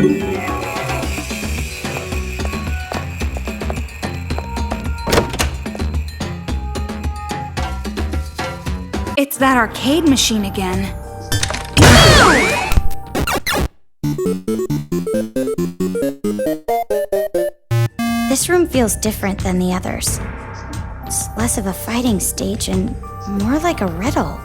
It's that arcade machine again. This room feels different than the others. It's less of a fighting stage and more like a riddle.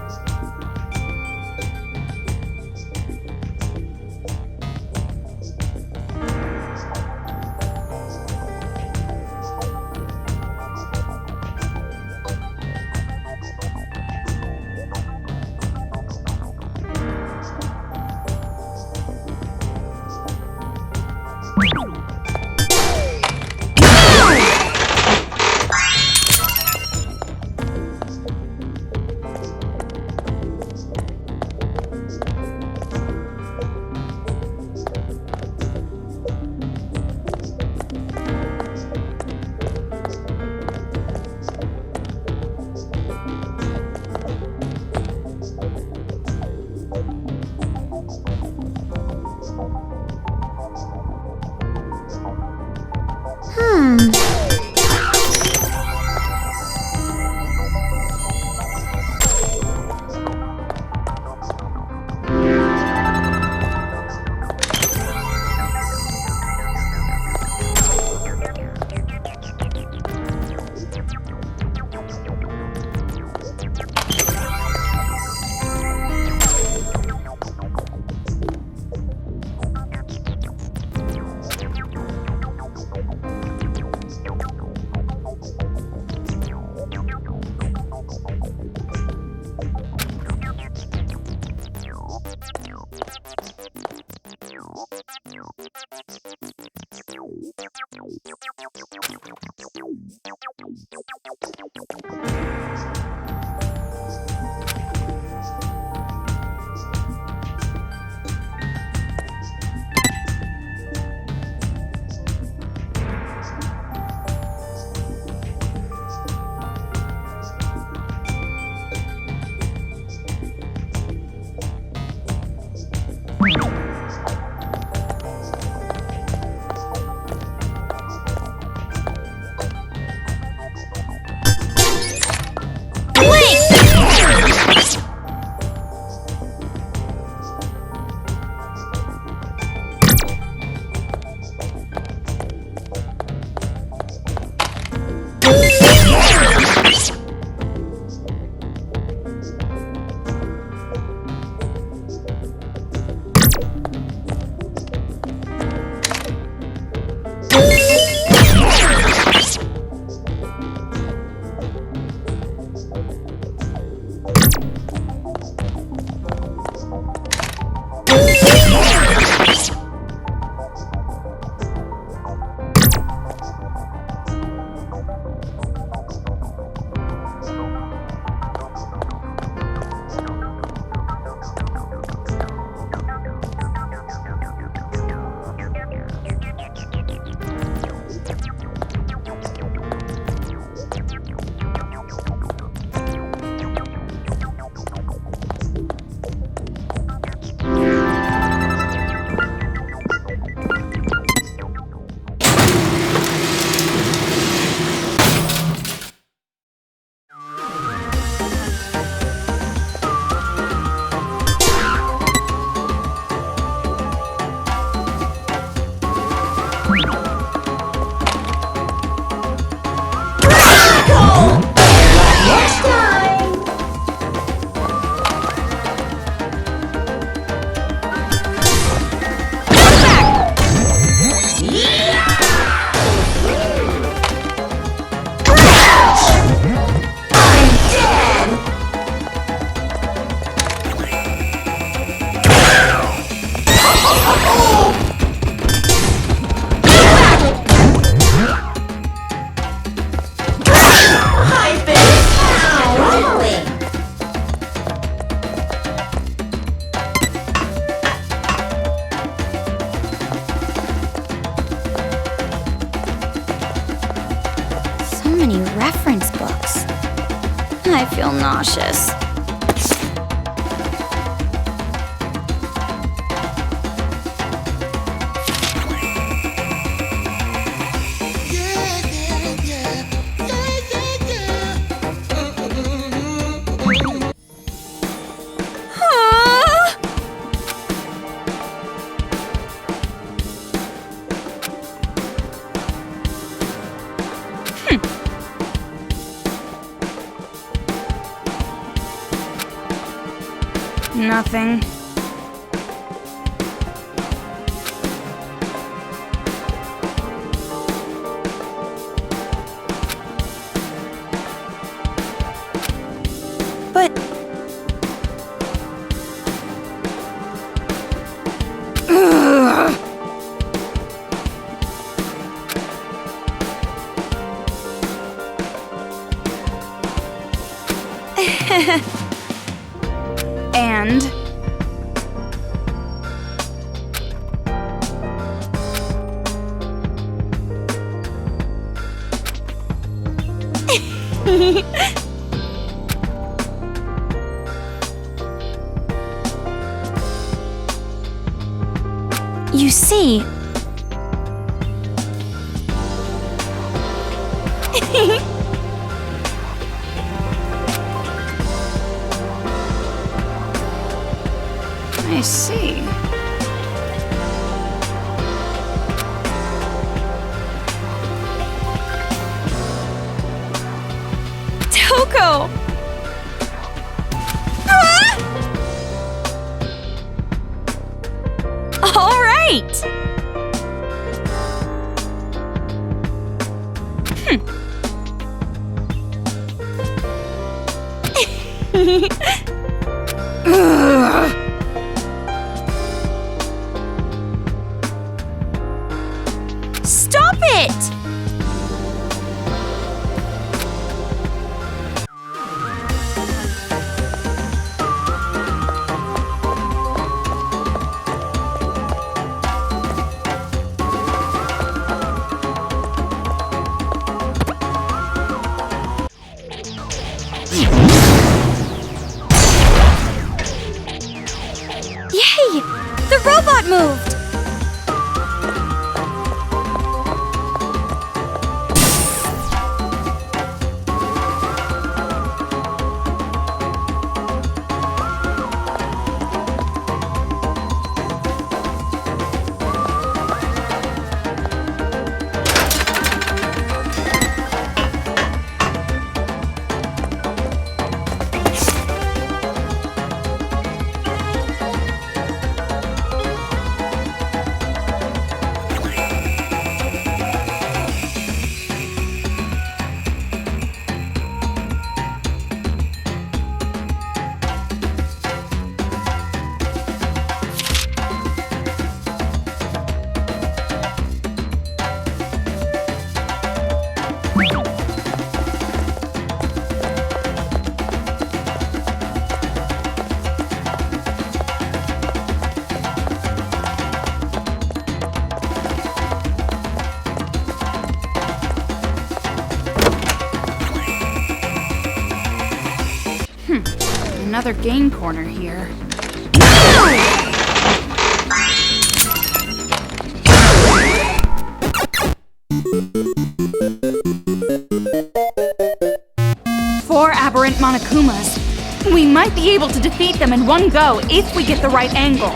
reference books. I feel nauseous. nothing. But... And... You see... I see. Toko! All right! Stop it! Yay! The robot moved! Another game corner here. Four aberrant Monokumas. We might be able to defeat them in one go if we get the right angle.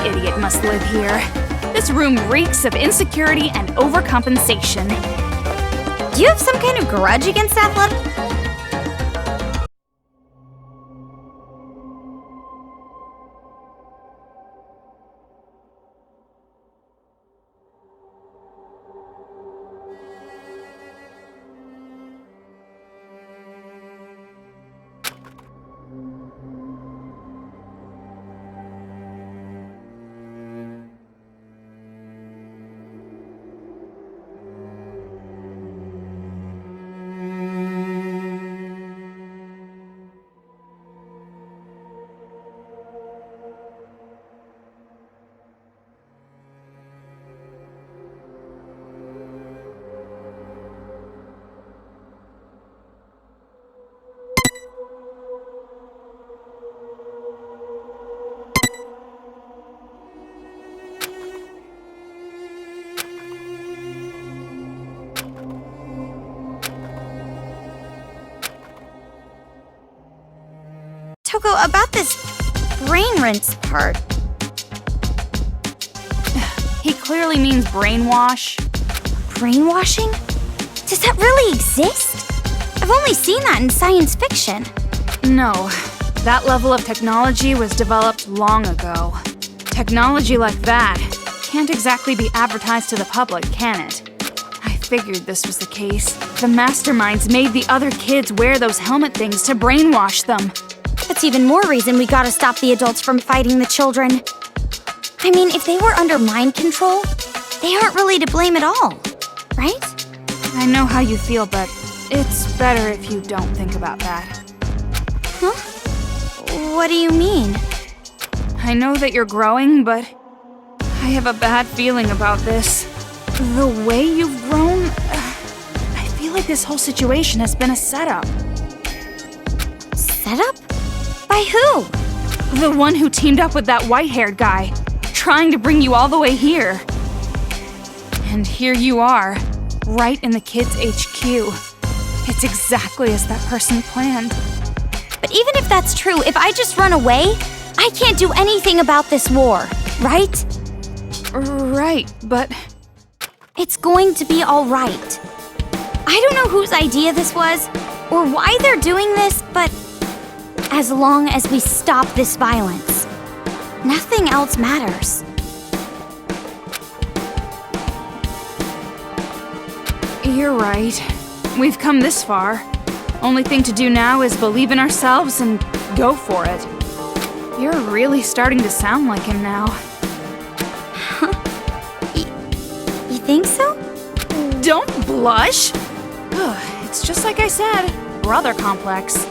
idiot must live here. This room reeks of insecurity and overcompensation. Do you have some kind of grudge against that level? Toko, about this brain rinse part. He clearly means brainwash. Brainwashing? Does that really exist? I've only seen that in science fiction. No, that level of technology was developed long ago. Technology like that can't exactly be advertised to the public, can it? I figured this was the case. The masterminds made the other kids wear those helmet things to brainwash them. That's even more reason we gotta stop the adults from fighting the children. I mean, if they were under mind control, they aren't really to blame at all, right? I know how you feel, but it's better if you don't think about that. Huh? What do you mean? I know that you're growing, but I have a bad feeling about this. The way you've grown, I feel like this whole situation has been a setup. Setup? By who? The one who teamed up with that white-haired guy, trying to bring you all the way here. And here you are, right in the kids' HQ. It's exactly as that person planned. But even if that's true, if I just run away, I can't do anything about this war, right? Right, but... It's going to be all right. I don't know whose idea this was, or why they're doing this, but as long as we stop this violence, nothing else matters. You're right. We've come this far. Only thing to do now is believe in ourselves and go for it. You're really starting to sound like him now. Huh? You think so? Don't blush! It's just like I said, brother complex.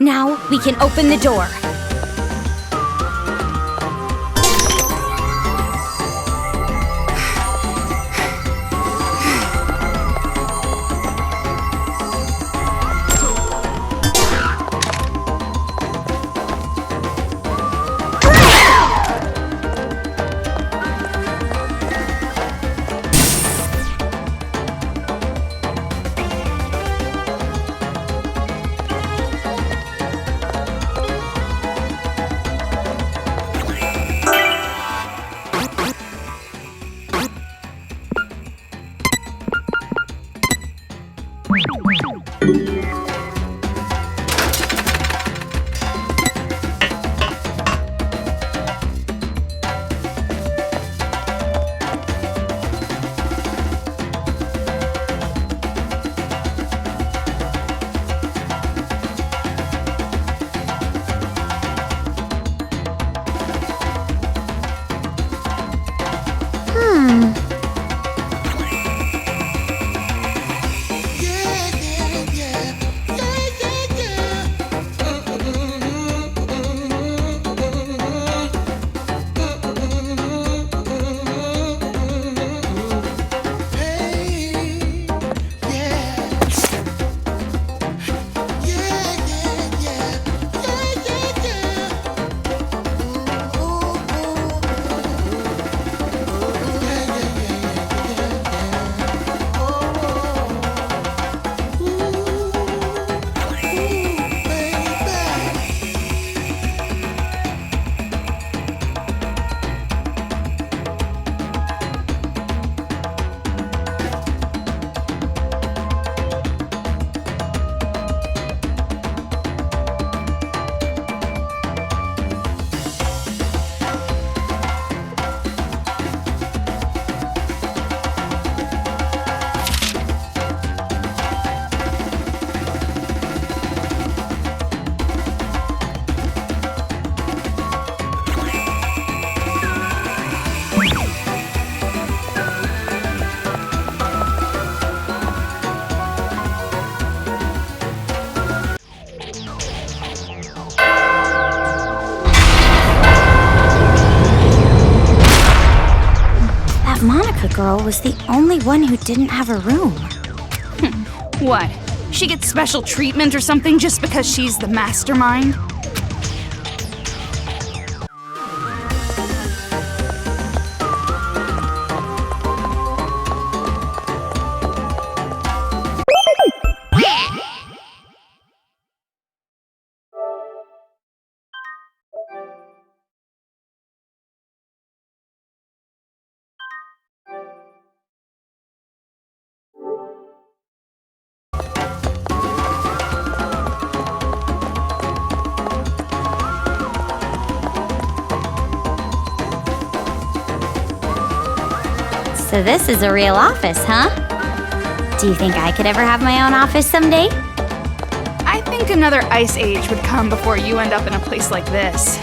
Now we can open the door. The girl was the only one who didn't have a room. What? She gets special treatment or something just because she's the mastermind? So this is a real office, huh? Do you think I could ever have my own office someday? I think another ice age would come before you end up in a place like this.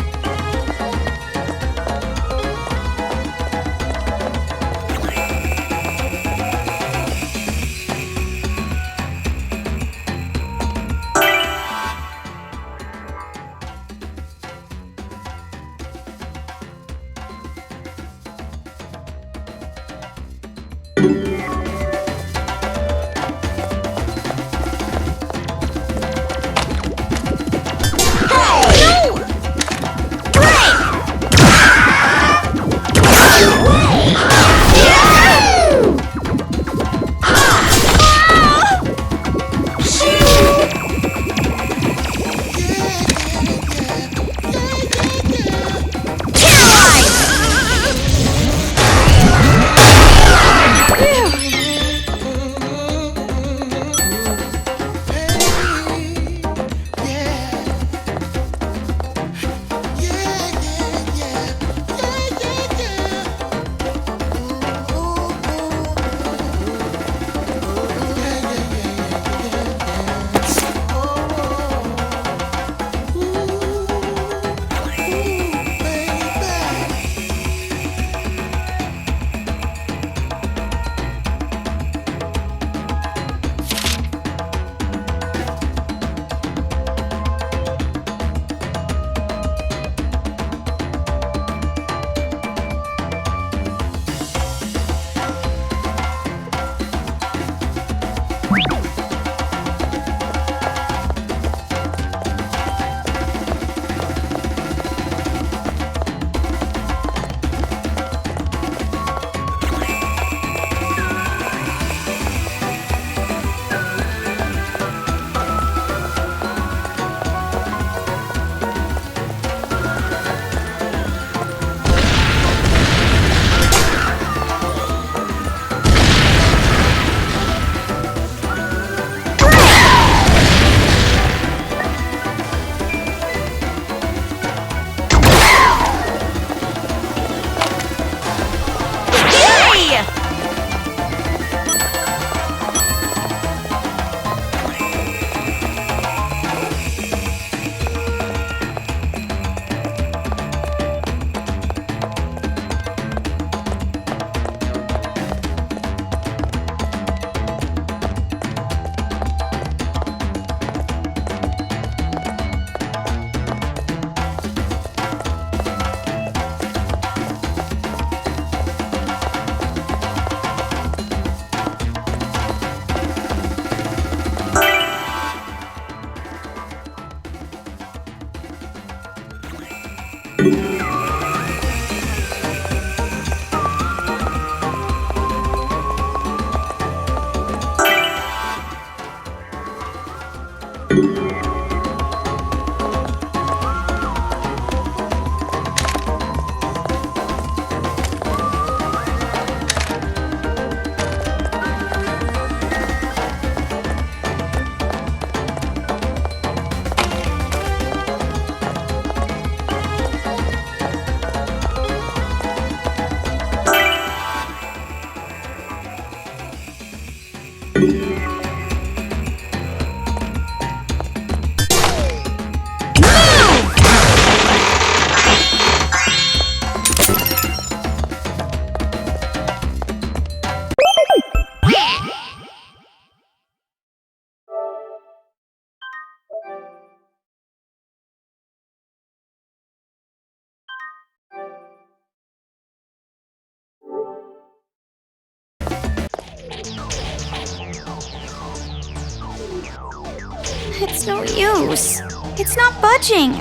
It's no use. It's not budging.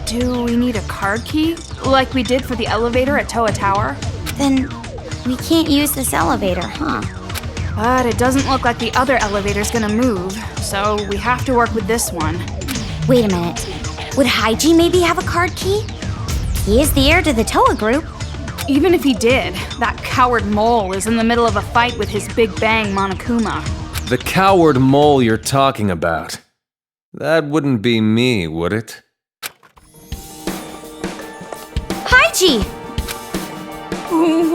Do we need a card key? Like we did for the elevator at Toa Tower? Then we can't use this elevator, huh? But it doesn't look like the other elevator's gonna move, so we have to work with this one. Wait a minute. Would Haiji maybe have a card key? He is the heir to the Toa group. Even if he did, that coward mole is in the middle of a fight with his Big Bang Monokuma. The coward mole you're talking about. That wouldn't be me, would it? Haiji!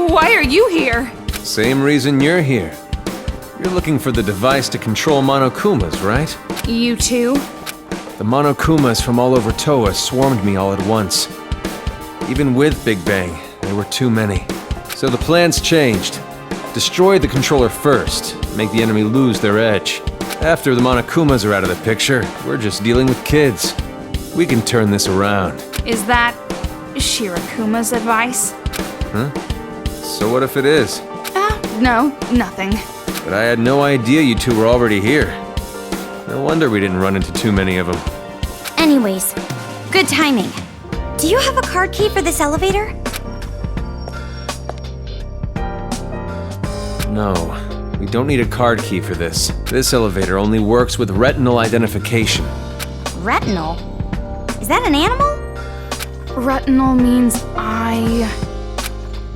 Why are you here? Same reason you're here. You're looking for the device to control Monokumas, right? You too? The Monokumas from all over Toa swarmed me all at once. Even with Big Bang, there were too many. So the plan's changed. Destroy the controller first, make the enemy lose their edge. After the Monokumas are out of the picture, we're just dealing with kids. We can turn this around. Is that Shirakuma's advice? Huh? So what if it is? No, nothing. But I had no idea you two were already here. No wonder we didn't run into too many of them. Anyways, good timing. Do you have a card key for this elevator? No, we don't need a card key for this. This elevator only works with retinal identification. Retinal? Is that an animal? Retinal means eye.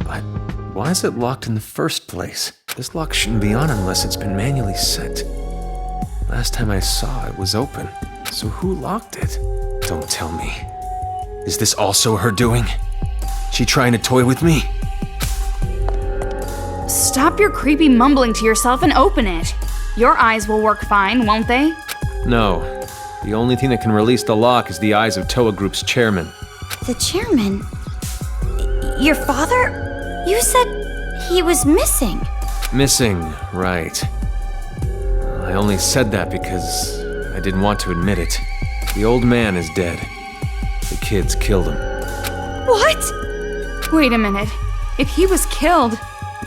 But why is it locked in the first place? This lock shouldn't be on unless it's been manually set. Last time I saw it was open. So who locked it? Don't tell me. Is this also her doing? She trying to toy with me? Stop your creepy mumbling to yourself and open it. Your eyes will work fine, won't they? No. The only thing that can release the lock is the eyes of Toa Group's chairman. The chairman? Your father? You said he was missing. Missing, right. I only said that because I didn't want to admit it. The old man is dead. The kids killed him. What? Wait a minute. If he was killed,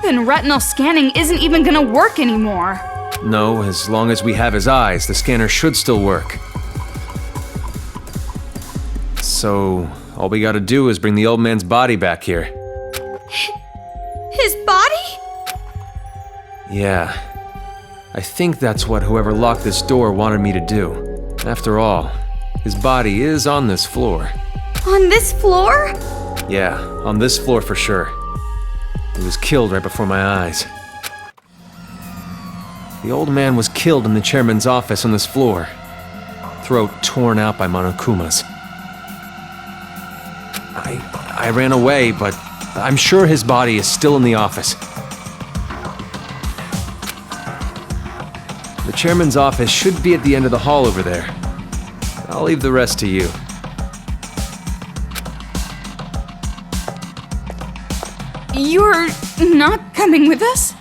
then retinal scanning isn't even gonna work anymore. No, as long as we have his eyes, the scanner should still work. So, all we gotta do is bring the old man's body back here. His body? Yeah. I think that's what whoever locked this door wanted me to do. After all, his body is on this floor. On this floor? Yeah, on this floor for sure. He was killed right before my eyes. The old man was killed in the chairman's office on this floor. Throat torn out by Monokumas. I ran away, but I'm sure his body is still in the office. The chairman's office should be at the end of the hall over there. I'll leave the rest to you. You're not coming with us?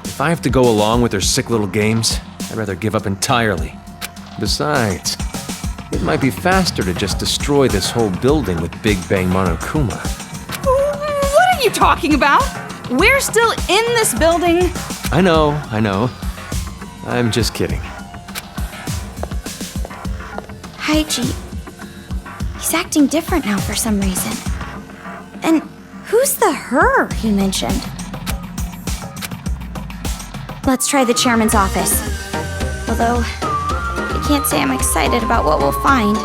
If I have to go along with their sick little games, I'd rather give up entirely. Besides, it might be faster to just destroy this whole building with Big Bang Monokuma. What are you talking about? We're still in this building. I know. I'm just kidding. Haiji. He's acting different now for some reason. And who's the her he mentioned? Let's try the chairman's office. Although, I can't say I'm excited about what we'll find.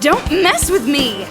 Don't mess with me!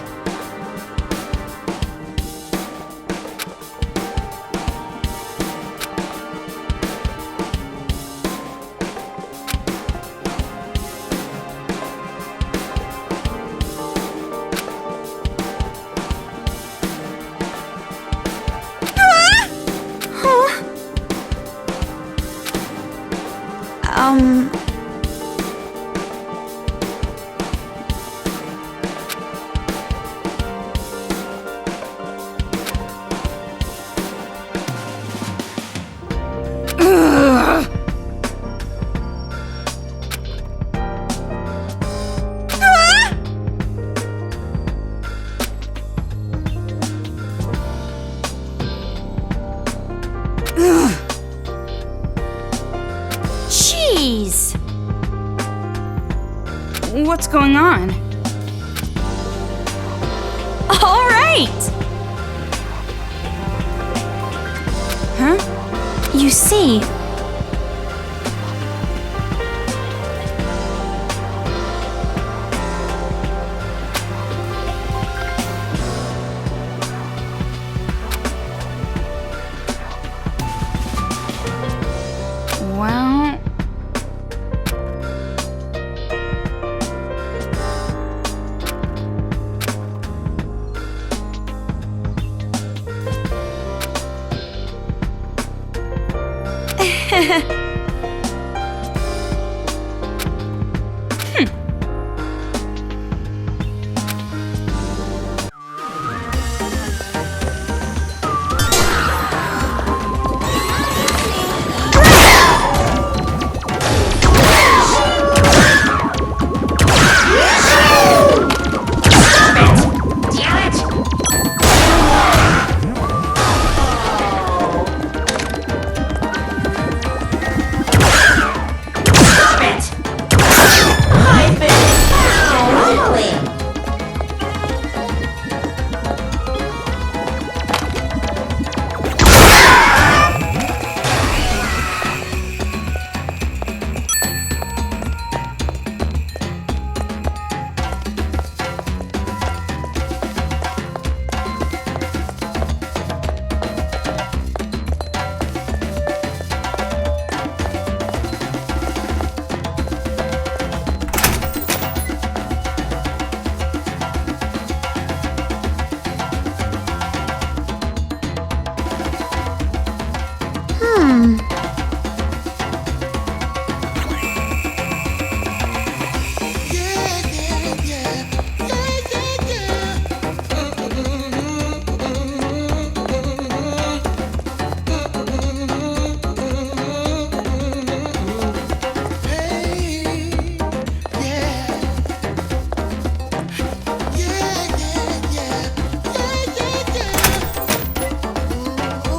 Jeez! What's going on? All right! Huh? You see, Well...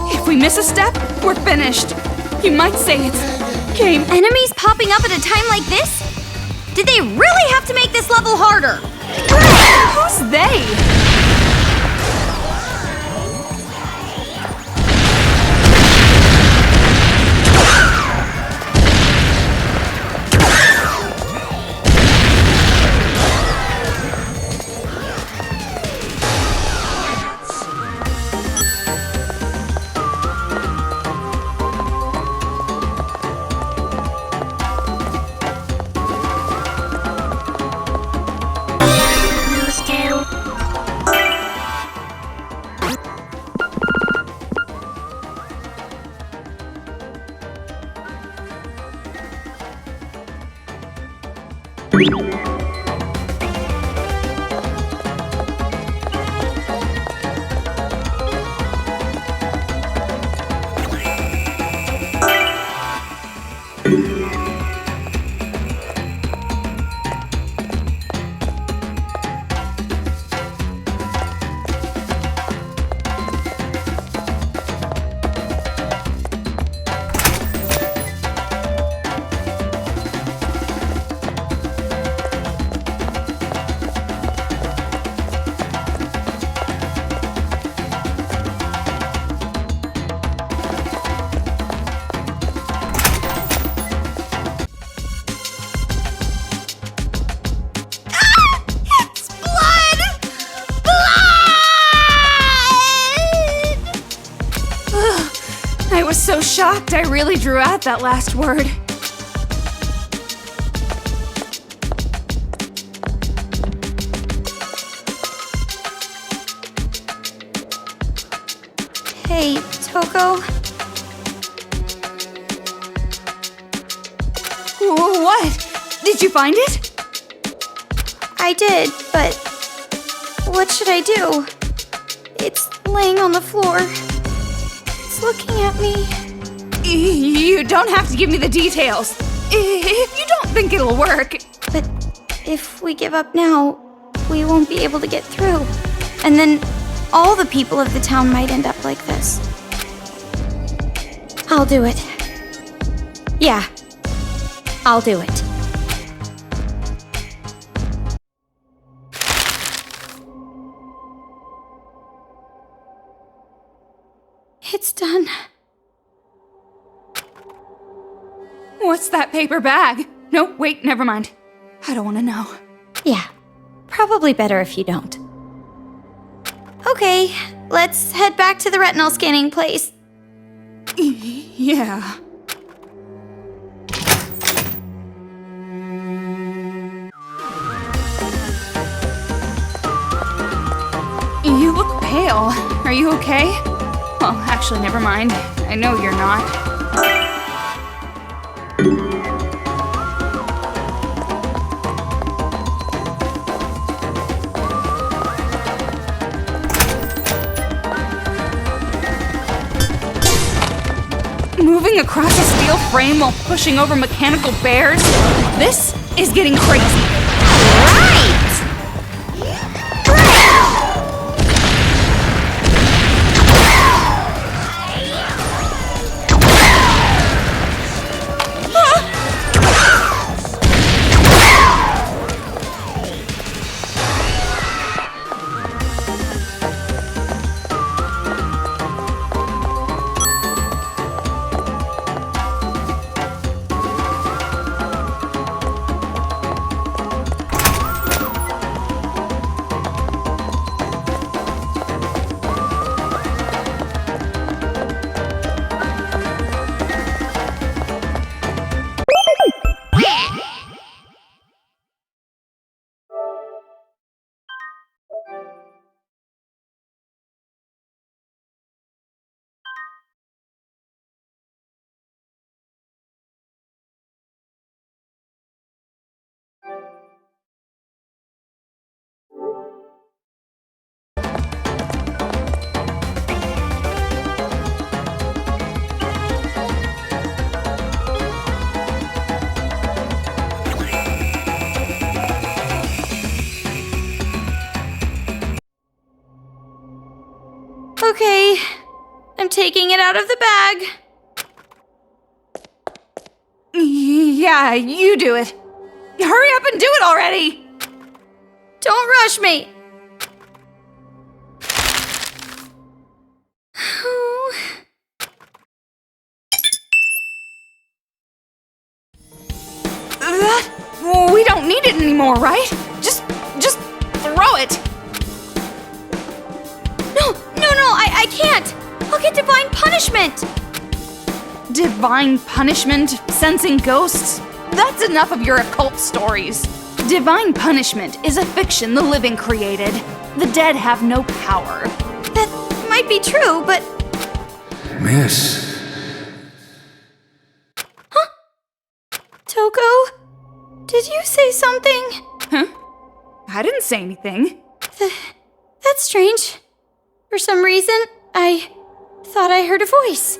If we miss a step, we're finished. You might say it's game. enemies popping up at a time like this? Did they really have to make this level harder? Who's they? I was so shocked I really drew out that last word. Hey, Toko. What? Did you find it? I did, but what should I do? It's laying on the floor. It's looking at me. You don't have to give me the details. If you don't think it'll work. But if we give up now, we won't be able to get through. And then all the people of the town might end up like this. I'll do it. Yeah, I'll do it. It's done. What's that paper bag? No, wait, never mind. I don't want to know. Yeah, probably better if you don't. Okay, let's head back to the retinal scanning place. Yeah. You look pale. Are you okay? Well, actually, never mind. I know you're not. Moving across a steel frame while pushing over mechanical bears? This is getting crazy. Right! Okay, I'm taking it out of the bag. Yeah, you do it. Hurry up and do it already! Don't rush me. We don't need it anymore, right? Just throw it. No, I can't. I'll get divine punishment. Divine punishment, sensing ghosts? That's enough of your occult stories. Divine punishment is a fiction the living created. The dead have no power. That might be true, but... Miss. Huh? Toko? Did you say something? Huh? I didn't say anything. That's strange. For some reason, I thought I heard a voice.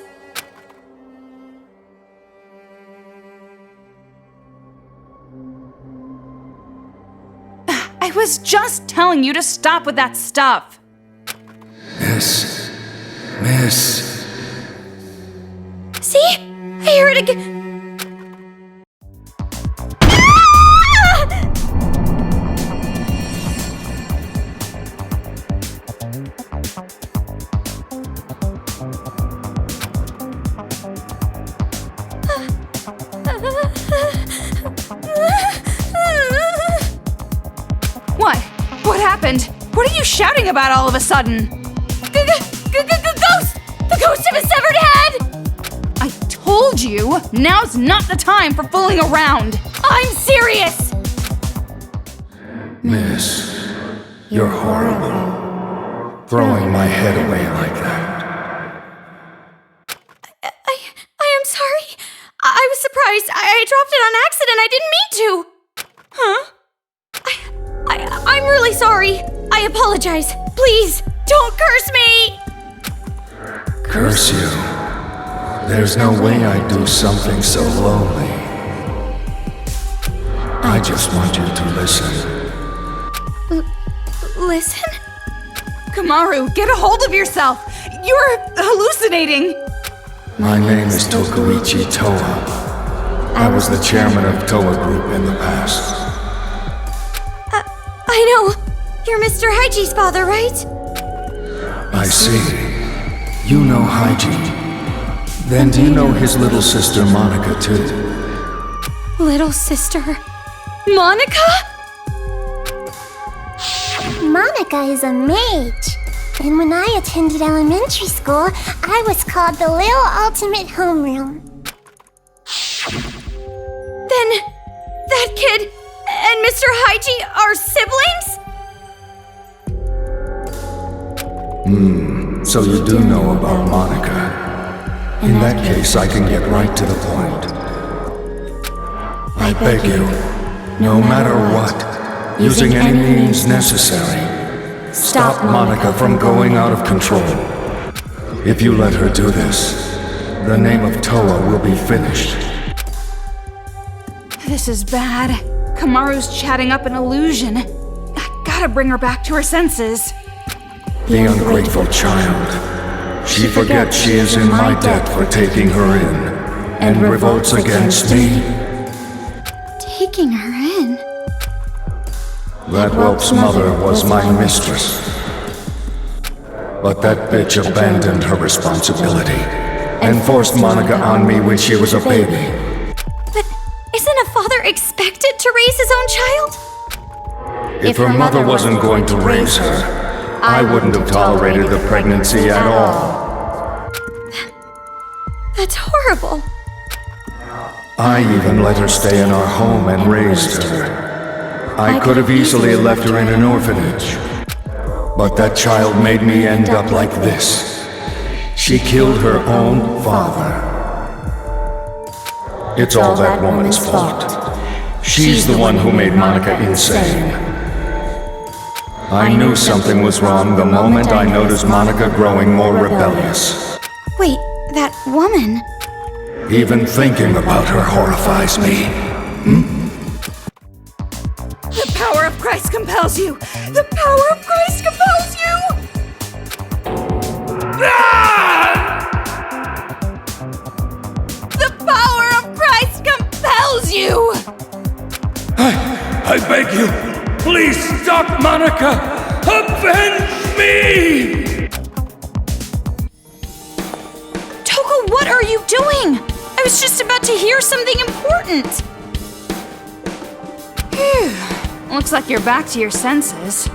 I was just telling you to stop with that stuff. Miss. See? I hear it again. What happened? What are you shouting about all of a sudden? Ghost! The ghost of a severed head! you! Now's not the time for fooling around! I'm serious! Miss, you're horrible. Throwing my head away like that. I am sorry. I was surprised. I dropped it on accident. I didn't mean to. Huh? I'm really sorry. I apologize. Please, don't curse me! Curse you? There's no way I'd do something so lonely. I just want you to listen. Listen? Kamaru, get a hold of yourself! You're hallucinating! My name is Tokuichi Toa. I was the chairman of Toa Group in the past. I know. You're Mr. Haiji's father, right? I see. You know Haiji. Then do you know his little sister Monica too? Little sister... Monica? Monica is a mage. And when I attended elementary school, I was called the Little Ultimate Homeroom. Then... that kid and Mr. Haiji are siblings? So you do know about Monica. In that case, I can get right to the point. I beg you, no matter what, using any means necessary, stop Monica from going out of control. If you let her do this, the name of Toa will be finished. This is bad. Kamaru's chatting up an illusion. I gotta bring her back to her senses. The ungrateful child. She forgets she is in my debt for taking her in, and revolts against me. Taking her in? That whelp's mother was my mistress. But that bitch abandoned her responsibility and forced Monica on me when she was a baby. But isn't a father expected to raise his own child? If her mother wasn't going to raise her, I wouldn't have tolerated the pregnancy at all. That's horrible. I even let her stay in our home and raised her. I could have easily left her in an orphanage. But that child made me end up like this. She killed her own father. It's all that woman's fault. She's the one who made Monica insane. I knew something was wrong the moment I noticed Monica growing more rebellious. Wait, that woman? Even thinking about her horrifies me. The power of Christ compels you! The power of Christ compels you! The power of Christ compels you! I beg you, please stop Monica! Avenge me! Toko, what are you doing? I was just about to hear something important. Phew. Looks like you're back to your senses.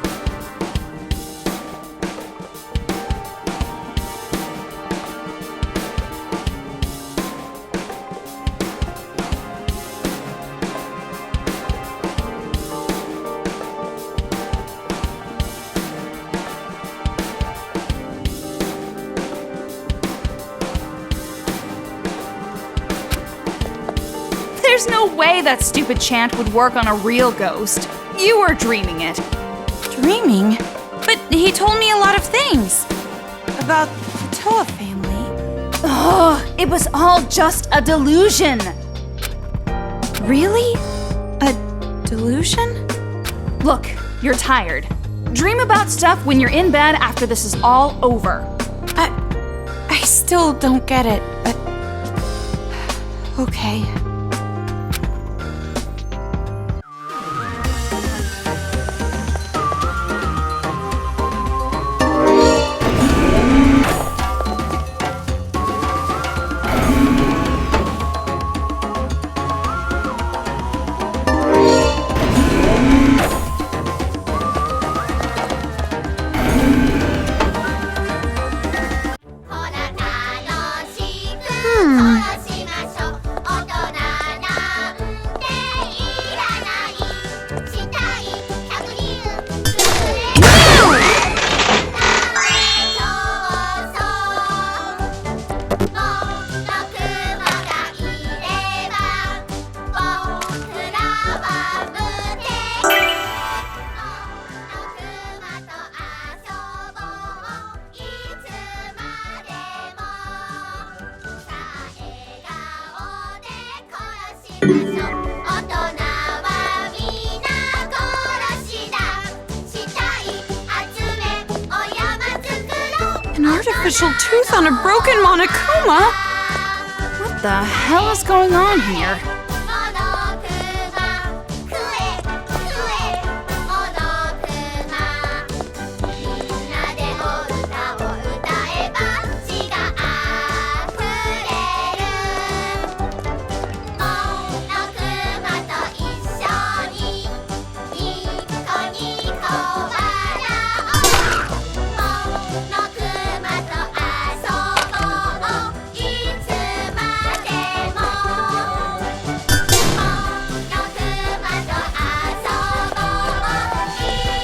There's no way that stupid chant would work on a real ghost. You were dreaming it. Dreaming? But he told me a lot of things. About the Toa family. Ugh, it was all just a delusion. Really? A delusion? Look, you're tired. Dream about stuff when you're in bed after this is all over. I still don't get it, but... okay. An artificial tooth on a broken Monokuma? What the hell is going on here?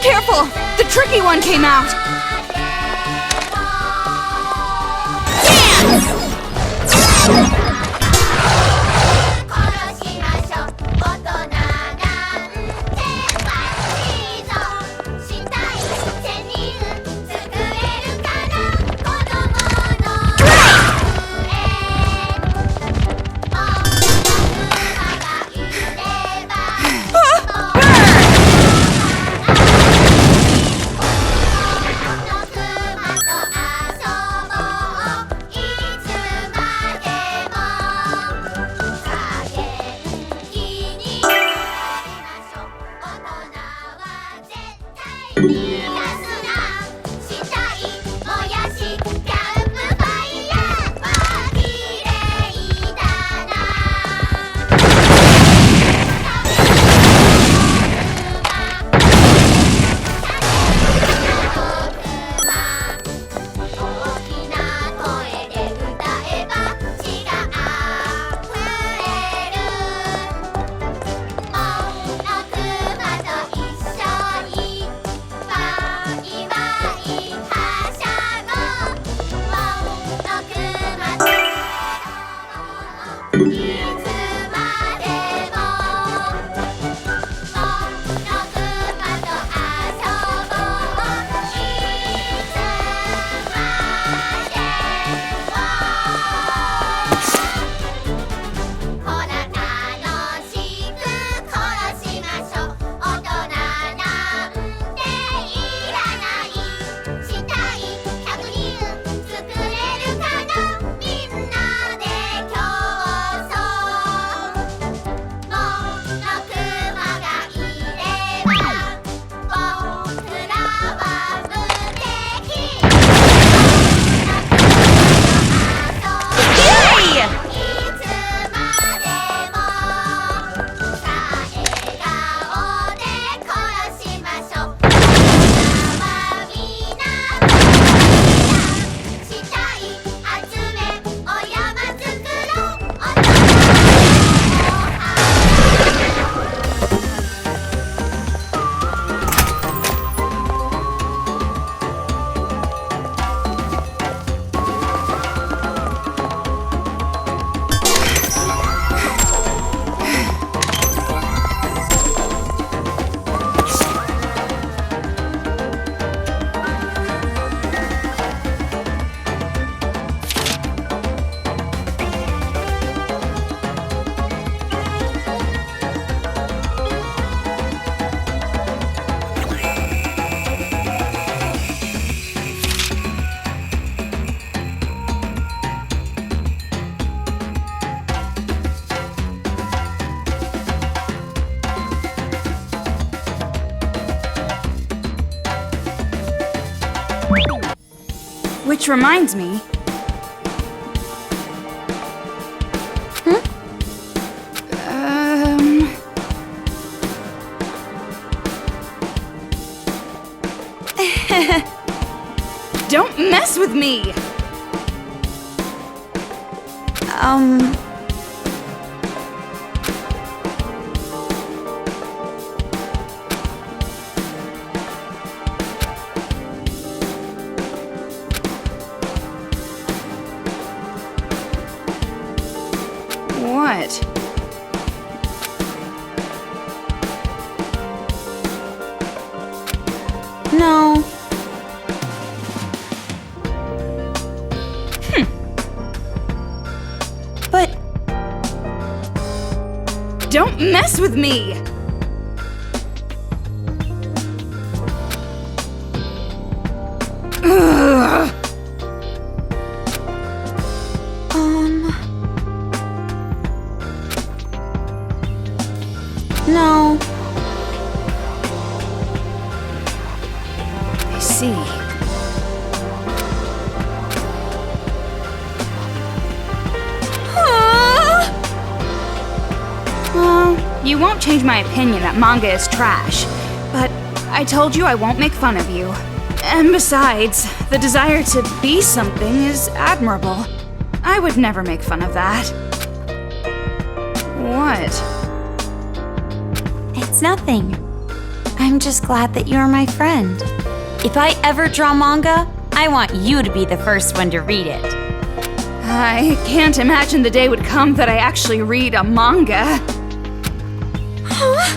Careful! The tricky one came out! Which reminds me... Don't mess with me! What? No. But... Don't mess with me! Ugh. No. I see. Well, you won't change my opinion that manga is trash, but I told you I won't make fun of you. And besides, the desire to be something is admirable. I would never make fun of that. What? It's nothing. I'm just glad that you're my friend. If I ever draw manga, I want you to be the first one to read it. I can't imagine the day would come that I actually read a manga. Huh?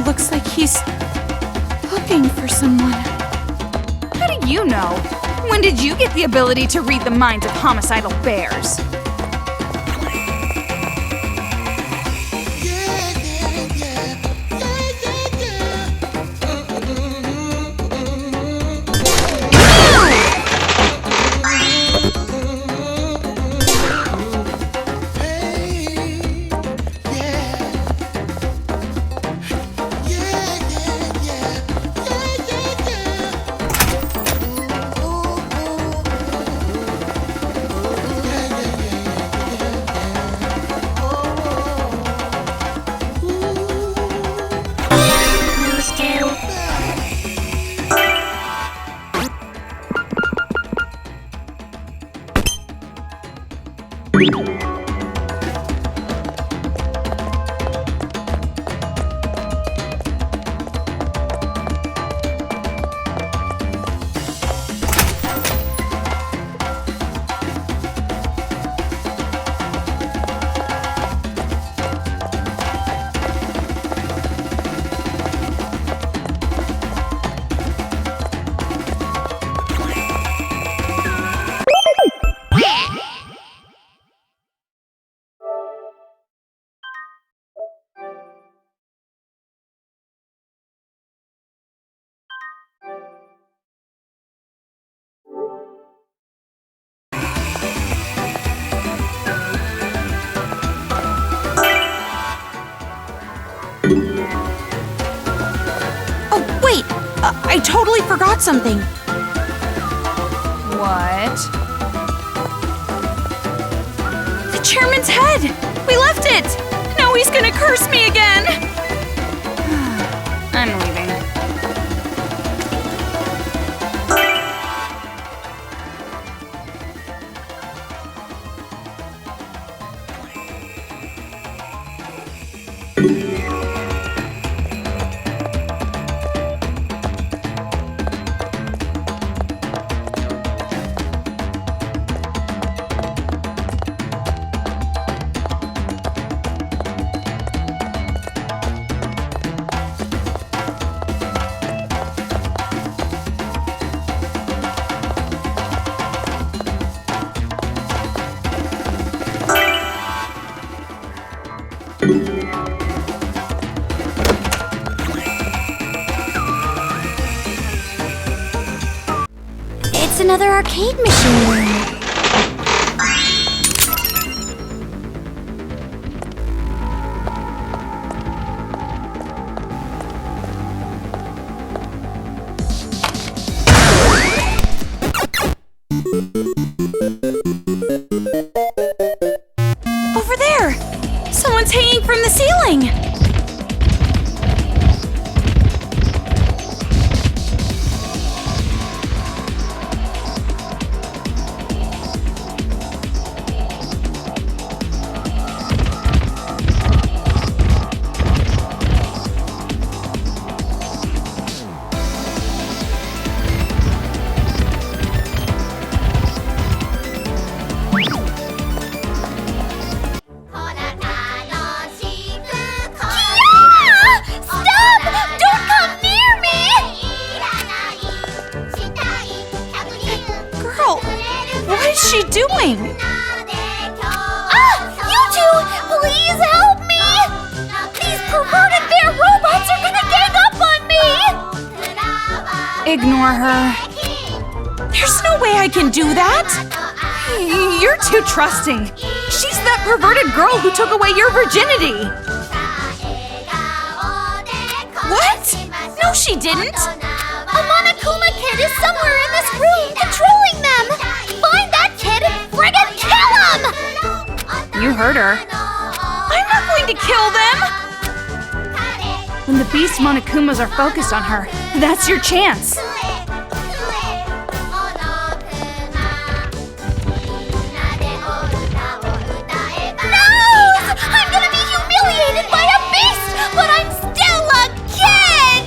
Looks like he's looking for someone. How do you know? When did you get the ability to read the minds of homicidal bears? Oh, wait! I totally forgot something. What? The chairman's head! We left it! Now he's gonna curse me again! I'm leaving. It's another arcade machine room. Over there! Someone's hanging from the ceiling! What is she doing? You two! Please help me! These perverted bear robots are gonna gang up on me! Ignore her. There's no way I can do that! You're too trusting. She's that perverted girl who took away your virginity. What? No, she didn't. A Monokuma kid is somewhere in this room controlling them! Find that kid and friggin' kill him! You heard her. I'm not going to kill them! When the beast Monokumas are focused on her, that's your chance. I'm gonna be humiliated by a beast, but I'm still a kid!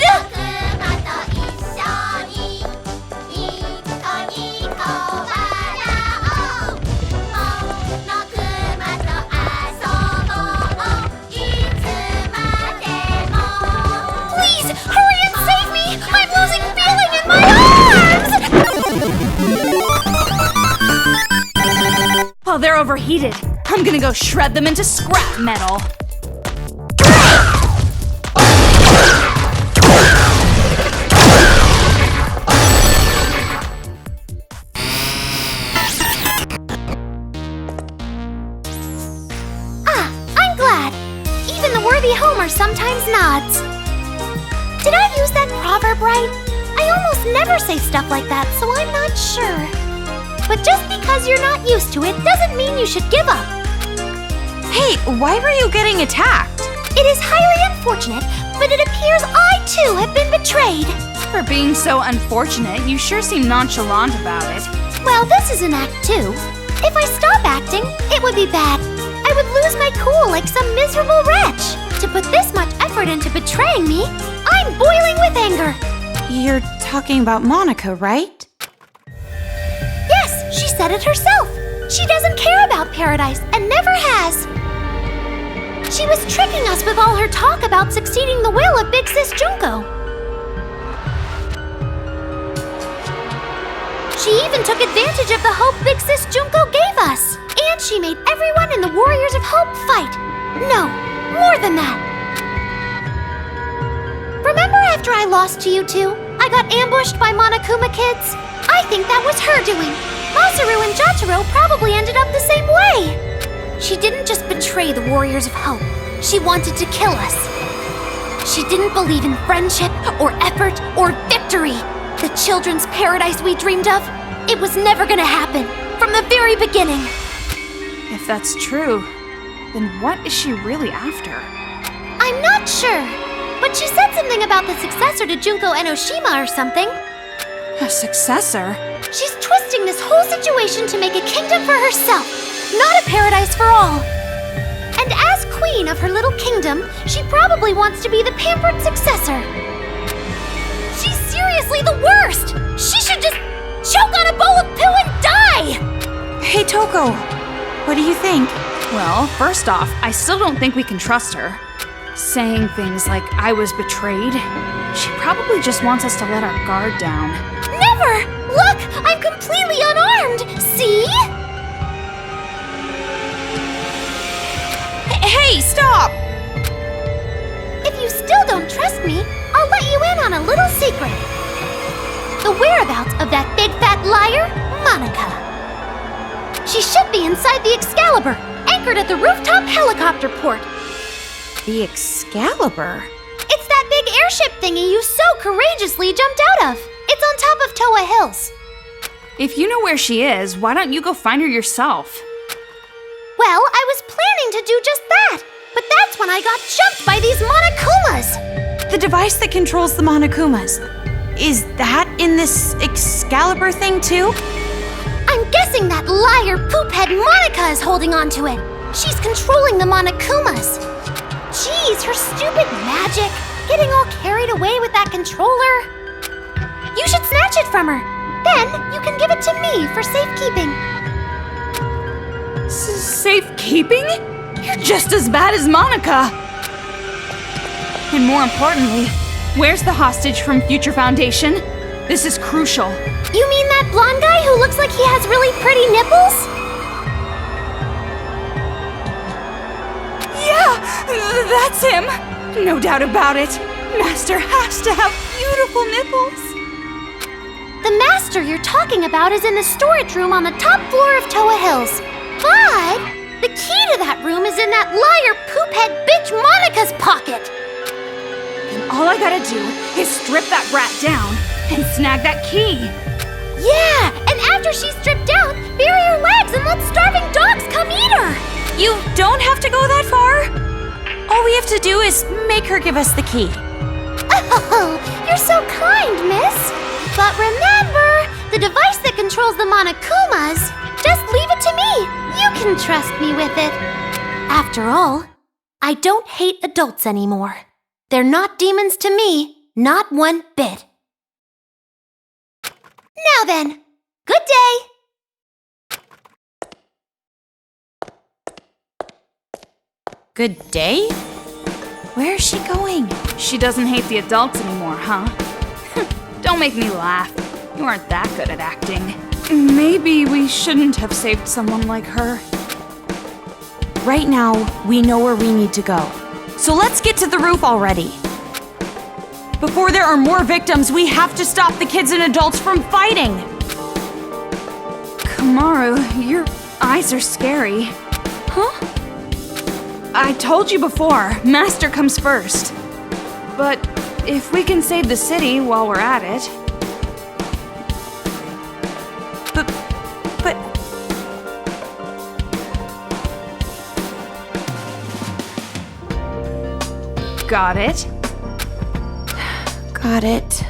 Please, hurry and save me! I'm losing feeling in my arms! While they're overheated, I'm gonna go shred them into scrap metal. I'm glad. Even the worthy Homer sometimes nods. Did I use that proverb right? I almost never say stuff like that, so I'm not sure. But just because you're not used to it doesn't mean you should give up. Hey, why were you getting attacked? It is highly unfortunate, but it appears I too have been betrayed. For being so unfortunate, you sure seem nonchalant about it. Well, this is an act 2. If I stop acting, it would be bad. I would lose my cool like some miserable wretch. To put this much effort into betraying me, I'm boiling with anger. You're talking about Monica, right? Yes, she said it herself. She doesn't care about paradise and never has. She was tricking us with all her talk about succeeding the will of Big Sis Junko. She even took advantage of the hope Big Sis Junko gave us. And she made everyone in the Warriors of Hope fight. No, more than that. Remember after I lost to you two, I got ambushed by Monokuma kids? I think that was her doing. Masaru and Jotaro probably ended up the same way. She didn't just betray the Warriors of Hope. She wanted to kill us. She didn't believe in friendship or effort or victory. The children's paradise we dreamed of, it was never gonna happen from the very beginning. If that's true, then what is she really after? I'm not sure, but she said something about the successor to Junko Enoshima or something. A successor? She's twisting this whole situation to make a kingdom for herself, not a paradise for all. And as queen of her little kingdom, she probably wants to be the pampered successor. She's seriously the worst! She should just choke on a bowl of poo and die! Hey, Toko, what do you think? Well, first off, I still don't think we can trust her. Saying things like, I was betrayed, she probably just wants us to let our guard down. Never! Look, I'm completely unarmed! See? Hey, stop! If you still don't trust me, I'll let you in on a little secret. The whereabouts of that big fat Liar, Monica. She should be inside the Excalibur, anchored at the rooftop helicopter port. The Excalibur? It's that big airship thingy you so courageously jumped out of. It's on top of Toa Hills. If you know where she is, why don't you go find her yourself? Well, I was planning to do just that, but that's when I got jumped by these Monokumas. The device that controls the Monokumas. Is that in this Excalibur thing too? I'm guessing that liar poophead Monica is holding on to it. She's controlling the Monokumas. Jeez, her stupid magic. Getting all carried away with that controller. You should snatch it from her. Then you can give it to me for safekeeping. Safekeeping? You're just as bad as Monica. And more importantly, where's the hostage from Future Foundation? This is crucial. You mean that blonde guy who looks like he has really pretty nipples? Yeah, that's him. No doubt about it. Master has to have beautiful nipples. The master you're talking about is in the storage room on the top floor of Toa Hills. But the key to that room is in that liar poophead bitch Monica's pocket. All I gotta do is strip that brat down and snag that key. Yeah, and after she's stripped down, bury her legs and let starving dogs come eat her. You don't have to go that far. All we have to do is make her give us the key. Oh, you're so kind, miss. But remember, the device that controls the Monokumas, just leave it to me. You can trust me with it. After all, I don't hate adults anymore. They're not demons to me, not one bit. Now then, good day. Good day? Where is she going? She doesn't hate the adults anymore, huh? Don't make me laugh. You aren't that good at acting. Maybe we shouldn't have saved someone like her. Right now, we know where we need to go. So let's get to the roof already. Before there are more victims, we have to stop the kids and adults from fighting. Kamaru, your eyes are scary. Huh? I told you before, Master comes first. But if we can save the city while we're at it... But... Got it? Got it.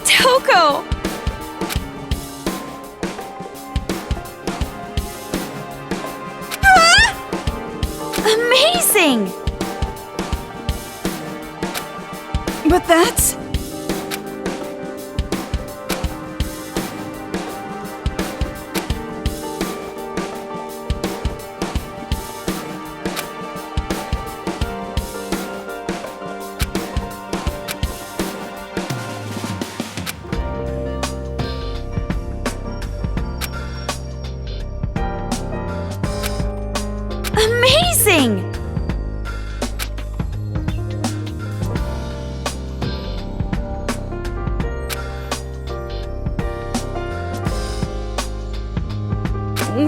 Toko! Amazing! But that's...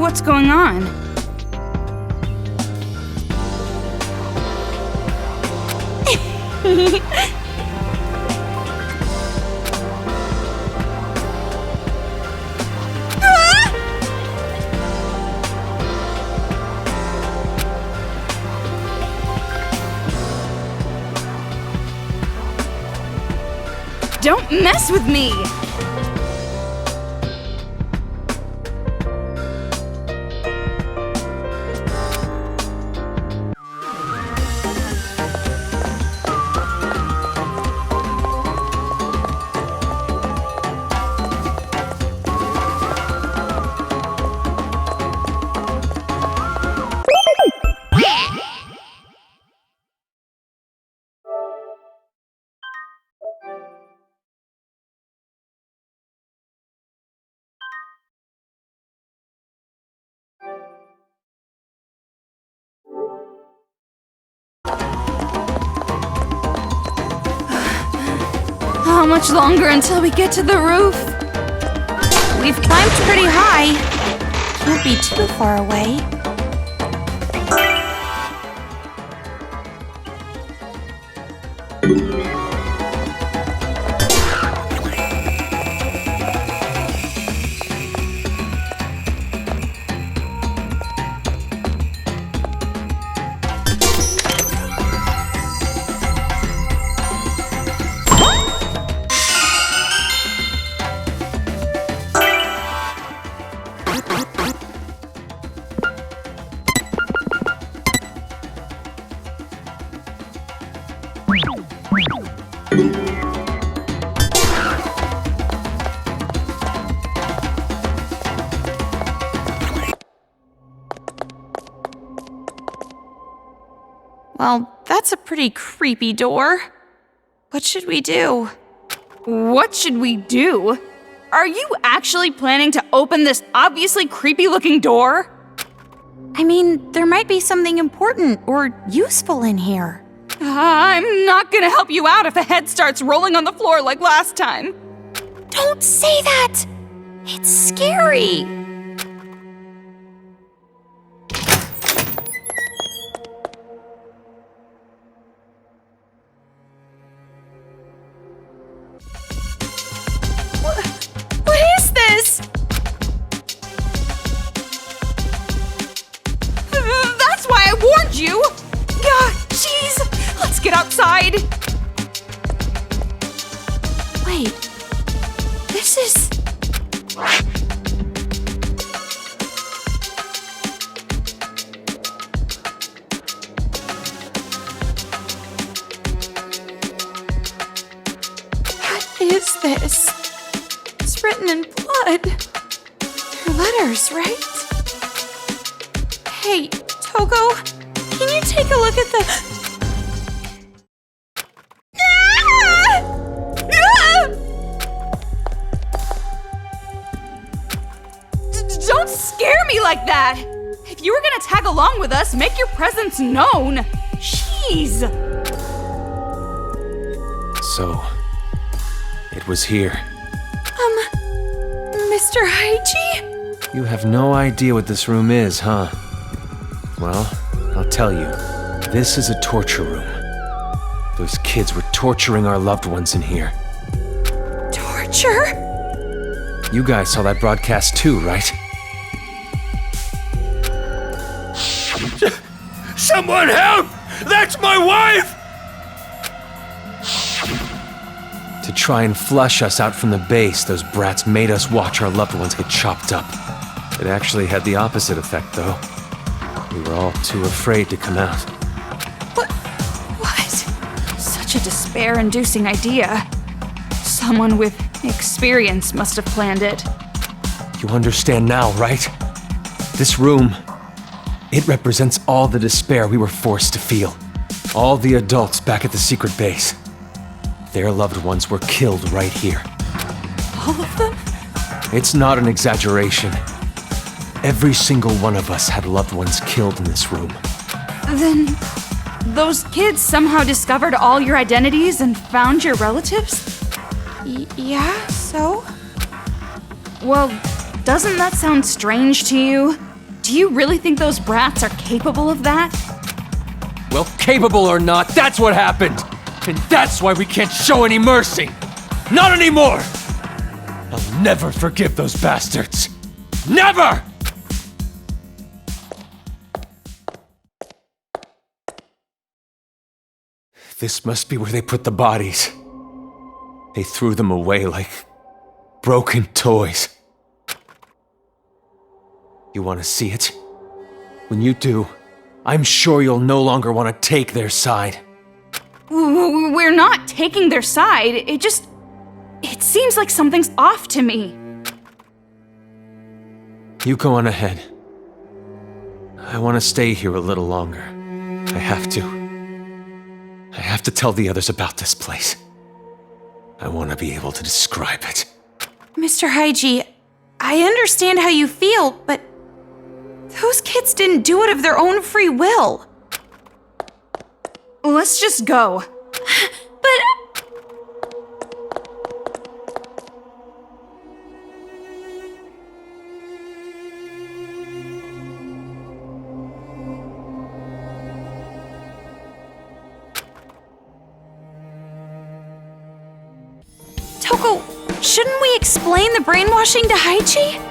what's going on. Don't mess with me! How much longer until we get to the roof? We've climbed pretty high. Can't be too far away. Well, that's a pretty creepy door. What should we do? What should we do? Are you actually planning to open this obviously creepy-looking door? I mean, there might be something important or useful in here. I'm not gonna help you out if the head starts rolling on the floor like last time. Don't say that! It's scary! What is this? That's why I warned you! Gah, jeez! Let's get outside! Wait, this is... What is this? It's written in blood. They're letters, right? Hey, Togo, can you take a look at the... Don't scare me like that! If you were gonna tag along with us, make your presence known! Jeez! So, it was here. Mr. Haichi? You have no idea what this room is, huh? Well, I'll tell you. This is a torture room. Those kids were torturing our loved ones in here. Torture? You guys saw that broadcast too, right? Someone help! That's my wife! To try and flush us out from the base, those brats made us watch our loved ones get chopped up. It actually had the opposite effect, though. We were all too afraid to come out. What? Such a despair-inducing idea. Someone with experience must have planned it. You understand now, right? This room, it represents all the despair we were forced to feel. All the adults back at the secret base. Their loved ones were killed right here. All of them? It's not an exaggeration. Every single one of us had loved ones killed in this room. Then, those kids somehow discovered all your identities and found your relatives? Yeah, so? Well, doesn't that sound strange to you? Do you really think those brats are capable of that? Well, capable or not, that's what happened! And that's why we can't show any mercy! Not anymore! I'll never forgive those bastards! Never! This must be where they put the bodies. They threw them away like broken toys. You want to see it? When you do, I'm sure you'll no longer want to take their side. We're not taking their side. It seems like something's off to me. You go on ahead. I want to stay here a little longer. I have to. I have to tell the others about this place. I want to be able to describe it. Mr. Haiji, I understand how you feel, but those kids didn't do it of their own free will. Let's just go. But... Toko, shouldn't we explain the brainwashing to Haiji?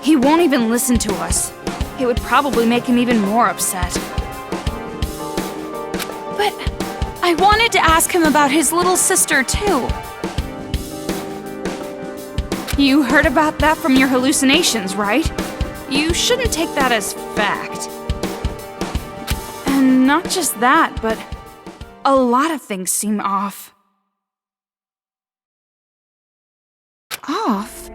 He won't even listen to us. It would probably make him even more upset. But I wanted to ask him about his little sister, too. You heard about that from your hallucinations, right? You shouldn't take that as fact. And not just that, but a lot of things seem off. Off?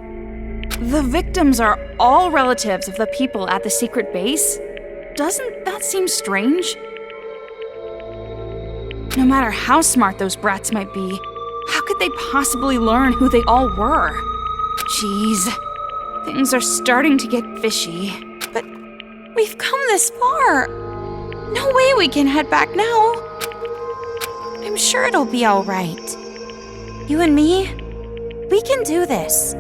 The victims are all relatives of the people at the secret base. Doesn't that seem strange? No matter how smart those brats might be, how could they possibly learn who they all were? Jeez, things are starting to get fishy. But we've come this far. No way we can head back now. I'm sure it'll be all right. You and me, we can do this.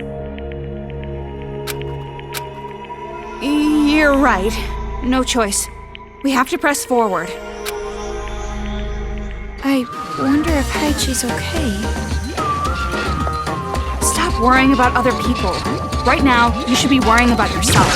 You're right. No choice. We have to press forward. I wonder if Haichi's okay. Stop worrying about other people. Right now, you should be worrying about yourself.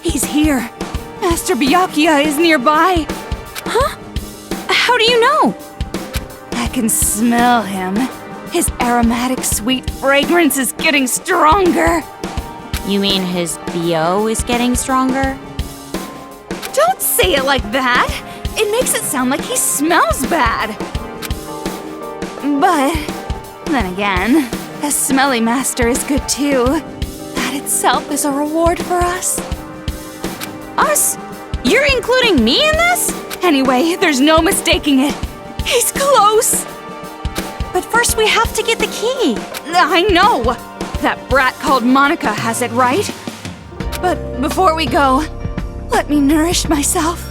He's here. Master Byakuya is nearby. Huh? How do you know? I can smell him. His aromatic, sweet fragrance is getting stronger. You mean his BO is getting stronger? Don't say it like that. It makes it sound like he smells bad. But then again, a smelly master is good too. That itself is a reward for us. Us? You're including me in this? Anyway, there's no mistaking it. He's close. But first we have to get the key. I know. That brat called Monica has it, right? But before we go, Let me nourish myself.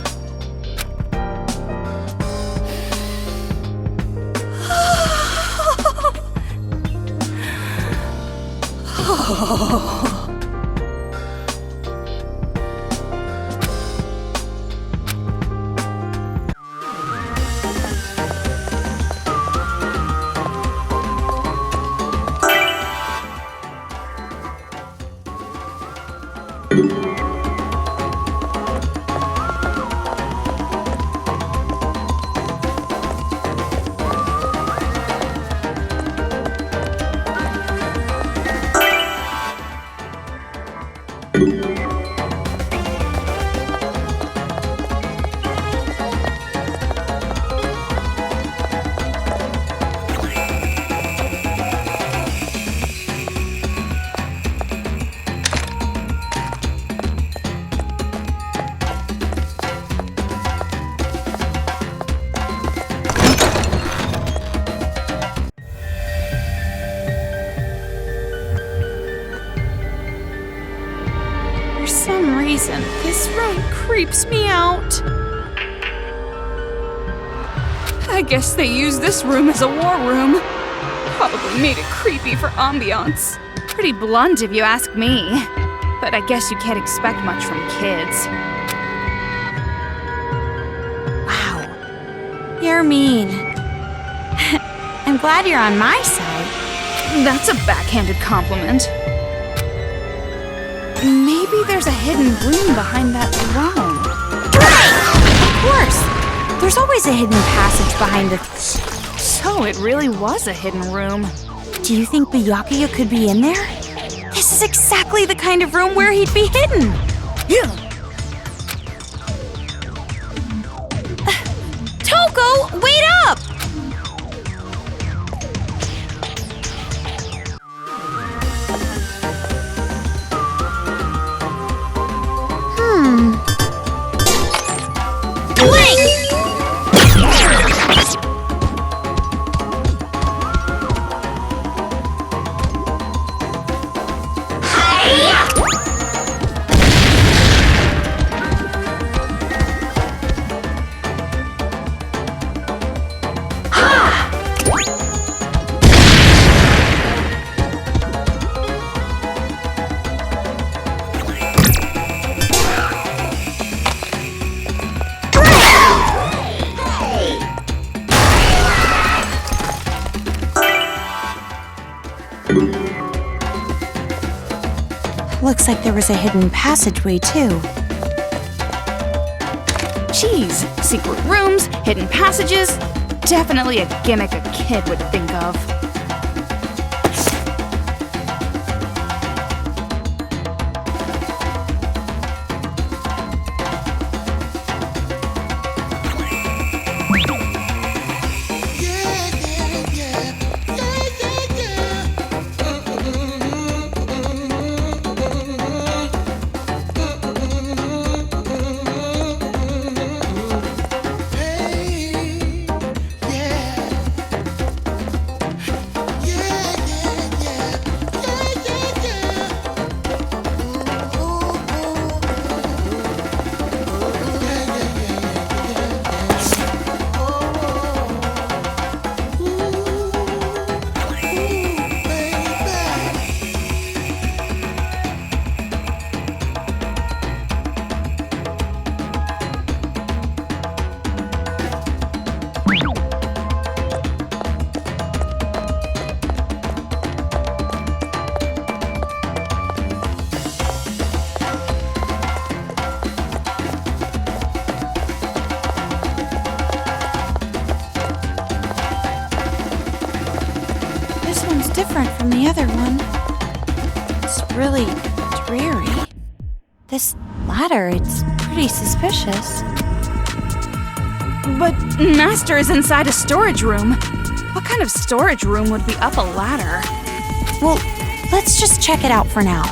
For some reason, this room creeps me out. I guess they used this room as a war room. Probably made it creepy for ambiance. Pretty blunt if you ask me. But I guess you can't expect much from kids. Wow. You're mean. I'm glad you're on my side. That's a backhanded compliment. Maybe there's a hidden room behind that throne. Of course! There's always a hidden passage behind the... So it really was a hidden room. Do you think Byakuya could be in there? This is exactly the kind of room where he'd be hidden. Toko, wait up! Looks like there was a hidden passageway, too. Jeez, secret rooms, hidden passages. Definitely a gimmick a kid would think of. Different from the other one. It's really dreary. This ladder, it's pretty suspicious. But Master is inside a storage room. What kind of storage room would be up a ladder? Well, let's just check it out for now.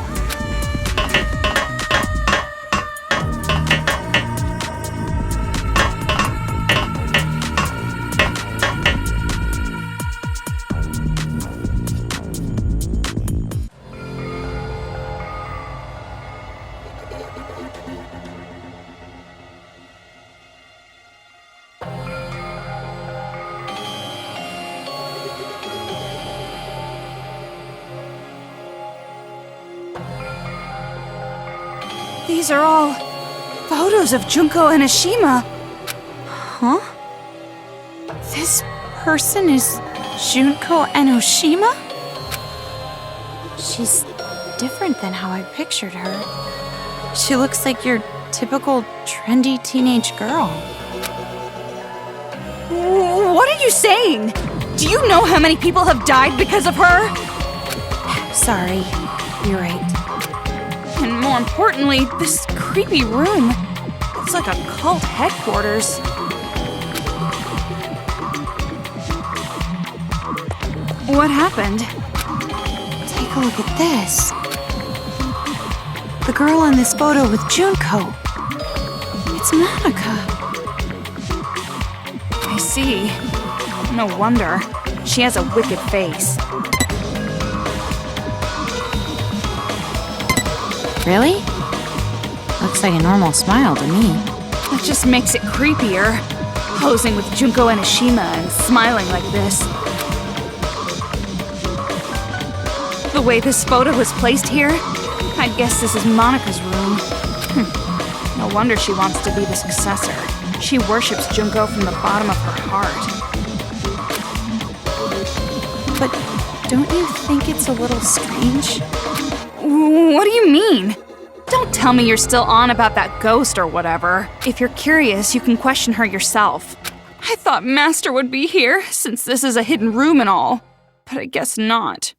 These are all photos of Junko and Ashima. Huh? This person is Junko Enoshima? She's different than how I pictured her. She looks like your typical trendy teenage girl. What are you saying? Do you know how many people have died because of her? Sorry, you're right. And more importantly, this creepy room. It's like a cult headquarters. What happened? Take a look at this. The girl in this photo with Junko. It's Monica. I see. No wonder. She has a wicked face. Really? Looks like a normal smile to me. That just makes it creepier. Posing with Junko and Ashima and smiling like this. The way this photo was placed here, I'd guess this is Monica's room. No wonder she wants to be the successor. She worships Junko from the bottom of her heart. But don't you think it's a little strange? What do you mean? Don't tell me you're still on about that ghost or whatever. If you're curious, you can question her yourself. I thought Master would be here, since this is a hidden room and all. But I guess not.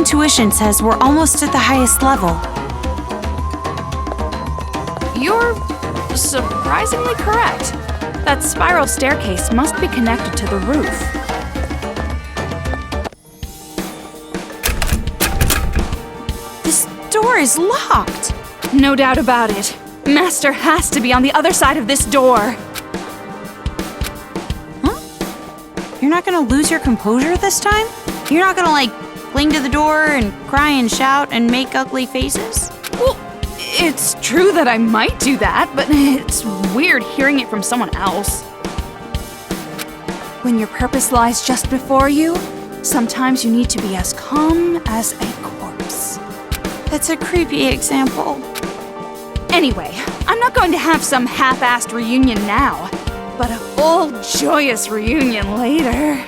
intuition says we're almost at the highest level. You're surprisingly correct. That spiral staircase must be connected to the roof. This door is locked. No doubt about it. Master has to be on the other side of this door. You're not gonna lose your composure this time? You're not gonna, like, cling to the door and cry and shout and make ugly faces? Well, it's true that I might do that, but it's weird hearing it from someone else. When your purpose lies just before you, sometimes you need to be as calm as a corpse. That's a creepy example. Anyway, I'm not going to have some half-assed reunion now, but a full, joyous reunion later.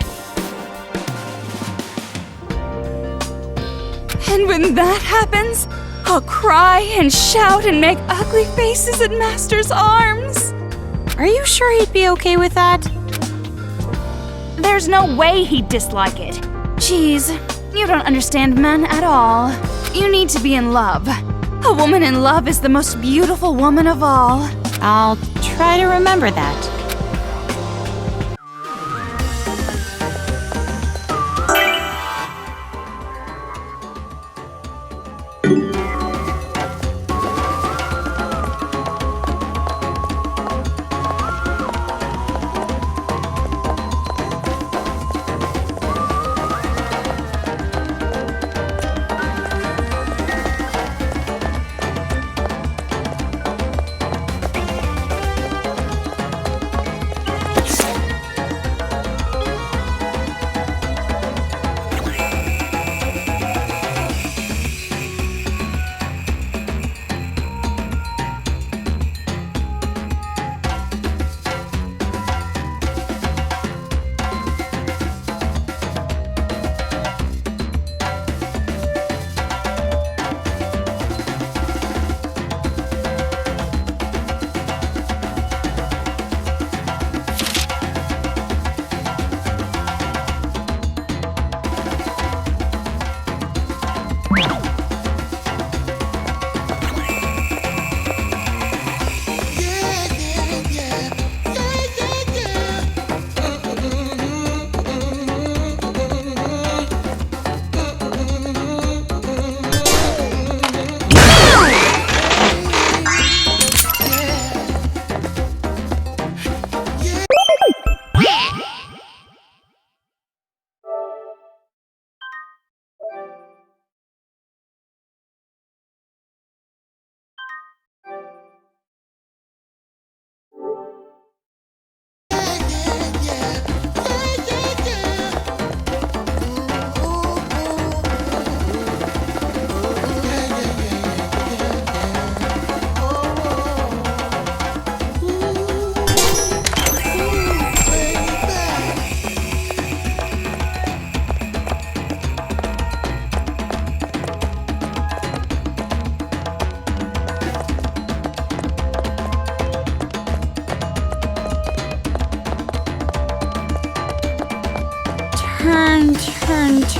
And when that happens, I'll cry and shout and make ugly faces in Master's arms. Are you sure he'd be okay with that? There's no way he'd dislike it. Jeez, you don't understand men at all. You need to be in love. A woman in love is the most beautiful woman of all. I'll try to remember that.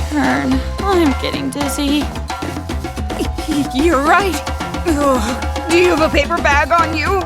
Turn. I'm getting dizzy. You're right. Ugh. Do you have a paper bag on you?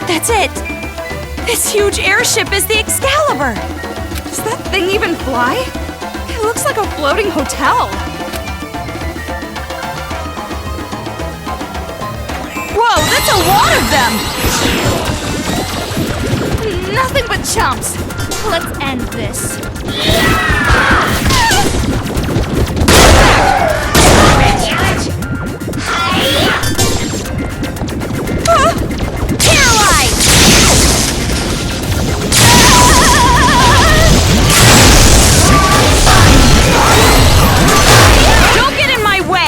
That's it! This huge airship is the Excalibur! Does that thing even fly? It looks like a floating hotel. Whoa, that's a lot of them! Nothing but chumps. Let's end this. Don't get in my way!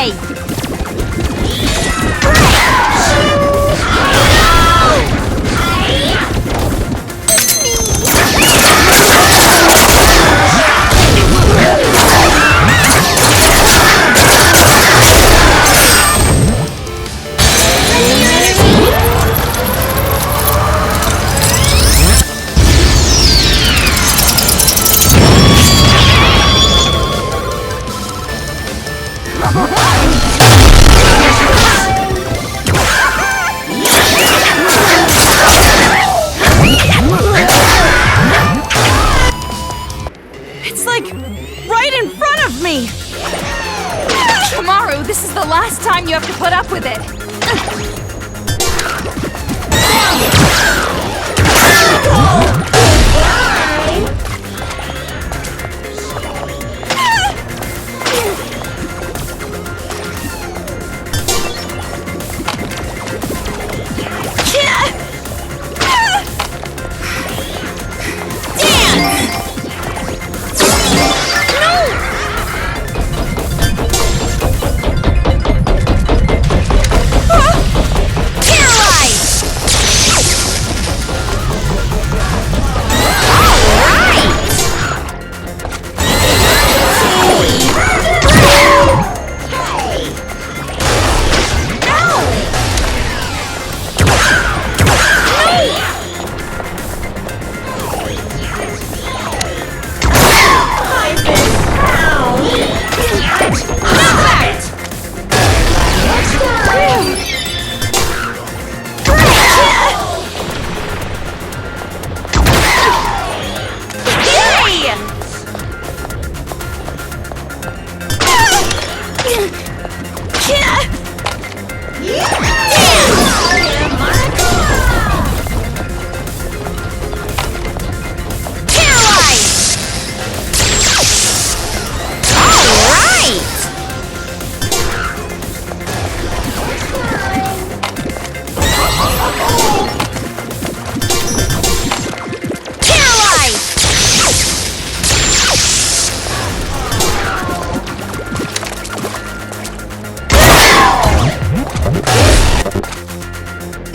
like, right in front of me! Kamaru, this is the last time you have to put up with it.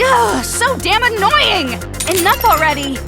Ugh, so damn annoying! Enough already!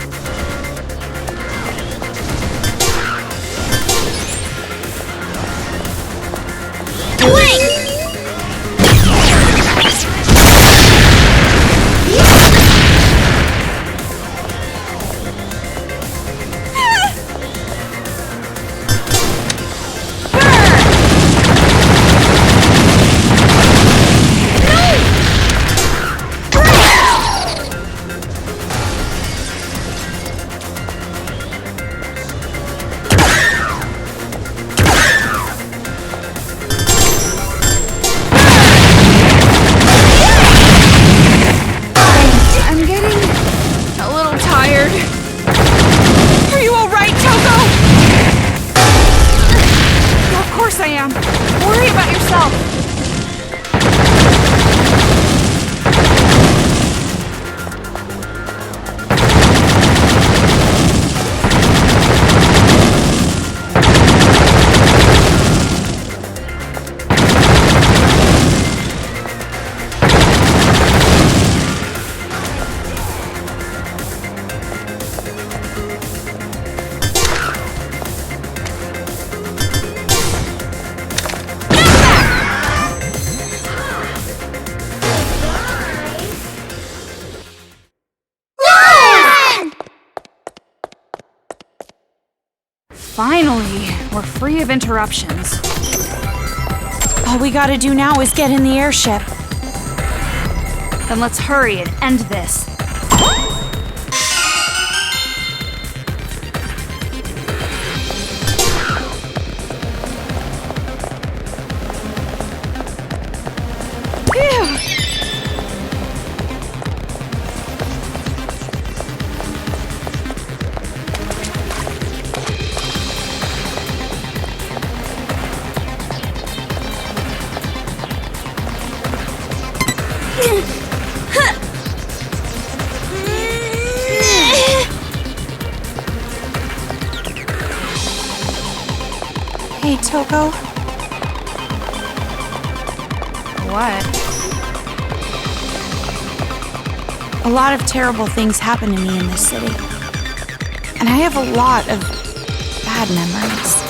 I am. Worry about yourself. Finally, we're free of interruptions. All we gotta do now is get in the airship. Then let's hurry and end this. Hey, Toko. What? A lot of terrible things happen to me in this city. And I have a lot of bad memories.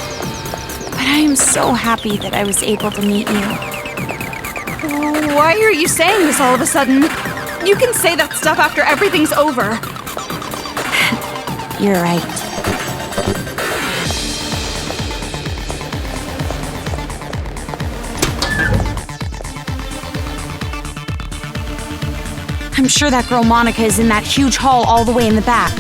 But I am so happy that I was able to meet you. Why are you saying this all of a sudden? You can say that stuff after everything's over. You're right. I'm sure that girl Monica is in that huge hall all the way in the back.